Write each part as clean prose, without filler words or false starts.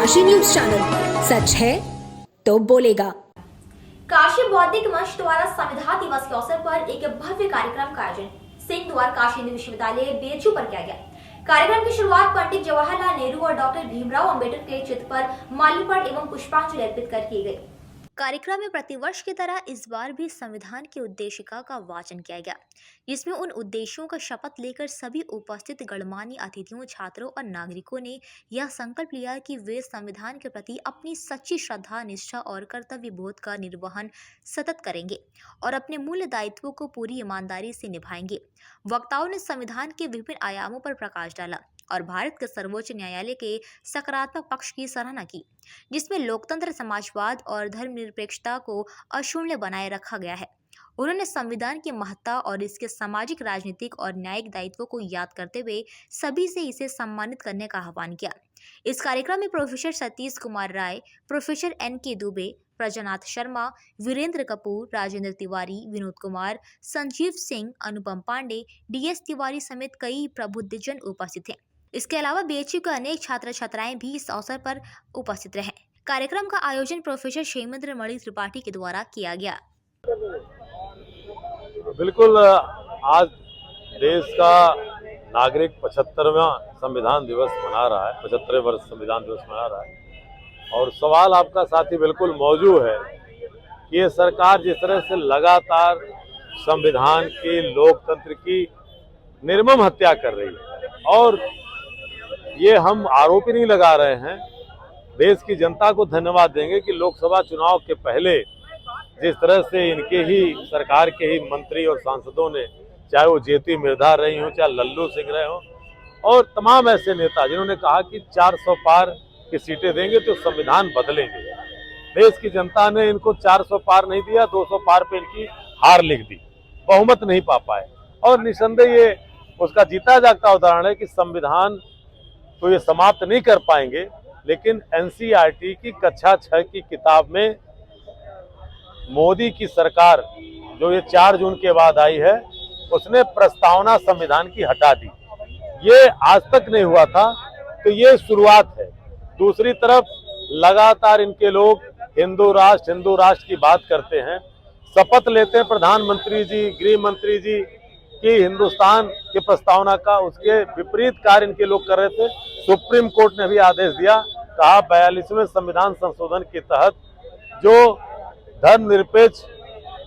Kashi news channel, सच है तो बोलेगा। काशी बौद्धिक मंच द्वारा संविधान दिवस के अवसर पर एक भव्य कार्यक्रम का आयोजन सिंह द्वार काशी हिंदू विश्वविद्यालय बेचू पर किया गया। कार्यक्रम की शुरुआत पंडित जवाहरलाल नेहरू और डॉक्टर भीमराव अंबेडकर के चित्र पर माल्यार्पण एवं पुष्पांजलि अर्पित कर की गई। कार्यक्रम में प्रतिवर्ष की तरह इस बार भी संविधान की उद्देशिका का वाचन किया गया, जिसमें उन उद्देश्यों का शपथ लेकर सभी उपस्थित गणमान्य अतिथियों, छात्रों और नागरिकों ने यह संकल्प लिया कि वे संविधान के प्रति अपनी सच्ची श्रद्धा, निष्ठा और कर्तव्य बोध का निर्वहन सतत करेंगे और अपने मूल दायित्वों को पूरी ईमानदारी से निभाएंगे। वक्ताओं ने संविधान के विभिन्न आयामों पर प्रकाश डाला और भारत के सर्वोच्च न्यायालय के सकारात्मक पक्ष की सराहना की, जिसमें लोकतंत्र, समाजवाद और धर्मनिरपेक्षता को अक्षुण्ण बनाए रखा गया है। उन्होंने संविधान की महत्ता और इसके सामाजिक, राजनीतिक और न्यायिक दायित्वों को याद करते हुए सभी से इसे सम्मानित करने का आह्वान किया। इस कार्यक्रम में professor Satish Kumar Rai, professor NK Dubey, प्रजानाथ Sharma, Virendra Kapoor, Rajendra Tiwari, Vinod Kumar, Sanjeev Singh, अनुपम पांडे, DS तिवारी समेत कई प्रबुद्धजन उपस्थित थे। इसके अलावा BHU के अनेक छात्र छात्राएं भी इस अवसर पर उपस्थित रहे। कार्यक्रम का आयोजन प्रोफेसर क्षेमेंद्र मणि त्रिपाठी के द्वारा किया गया। बिल्कुल, आज देश का नागरिक 75वां संविधान दिवस मना रहा है, 75वें वर्ष संविधान दिवस मना रहा है। और सवाल आपका साथी बिल्कुल मौजूद है कि ये सरकार जिस तरह से लगातार संविधान की, लोकतंत्र की निर्मम हत्या कर रही है, और ये हम आरोप ही नहीं लगा रहे हैं, देश की जनता को धन्यवाद देंगे कि लोकसभा चुनाव के पहले जिस तरह से इनके ही सरकार के ही मंत्री और सांसदों ने, चाहे वो जेती मिर्धा रही हो, चाहे लल्लू सिंह रहे हो, और तमाम ऐसे नेता जिन्होंने कहा कि 400 पार की सीटें देंगे तो संविधान बदलेंगे। देश की जनता ने इनको 400 पार नहीं दिया, 200 पार पे इनकी हार लिख दी, बहुमत नहीं पा पाए। और निसंदेह ये उसका जीता जागता उदाहरण है कि संविधान तो ये समाप्त नहीं कर पाएंगे, लेकिन NCERT की कक्षा 6 की किताब में मोदी की सरकार जो ये 4 जून के बाद आई है, उसने प्रस्तावना संविधान की हटा दी। ये आज तक नहीं हुआ था, तो ये शुरुआत है। दूसरी तरफ लगातार इनके लोग हिंदू राष्ट्र की बात करते हैं, शपथ लेते हैं प्रधानमंत्री जी, गृह मंत्री जी कि हिंदुस्तान की प्रस्तावना का, उसके विपरीत कार्य इनके लोग कर रहे थे। सुप्रीम कोर्ट ने भी आदेश दिया, कहा 42वें संविधान संशोधन के तहत जो धर्मनिरपेक्ष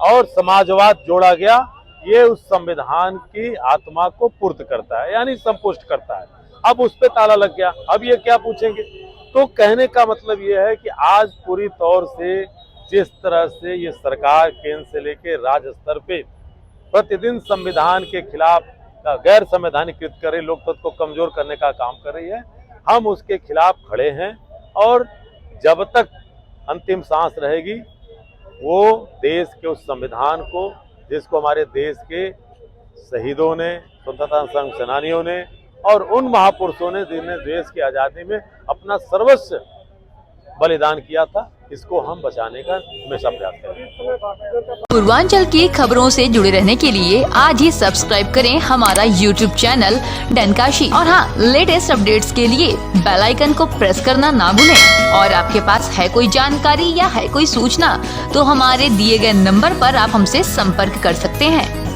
और समाजवाद जोड़ा गया, ये उस संविधान की आत्मा को पूर्त करता है, यानी संपुष्ट करता है। अब उस पे ताला लग गया, अब ये क्या पूछेंगे? तो कहने का मतलब ये है कि आज पूरी तौर से जिस तरह से ये सरकार केंद्र से लेके राज्य स्तर पे प्रतिदिन संविधान के खिलाफ गैर संवैधानिक कर रही, लोकतंत्र को कमजोर करने का काम कर रही है, हम उसके खिलाफ खड़े हैं। और जब तक अंतिम सांस रहेगी, वो देश के उस संविधान को, जिसको हमारे देश के शहीदों ने, स्वतंत्रता संघ सेनानियों ने और उन महापुरुषों ने जिन्हें देश की आज़ादी में अपना सर्वस्व बलिदान किया था, इसको हम बचाने का हमेशा प्रयास करें। पूर्वांचल की खबरों से जुड़े रहने के लिए आज ही सब्सक्राइब करें हमारा YouTube चैनल डनकाशी, और हाँ, लेटेस्ट अपडेट्स के लिए बेल आइकन को प्रेस करना ना भूलें। और आपके पास है कोई जानकारी या है कोई सूचना, तो हमारे दिए गए नंबर पर आप हमसे संपर्क कर सकते हैं।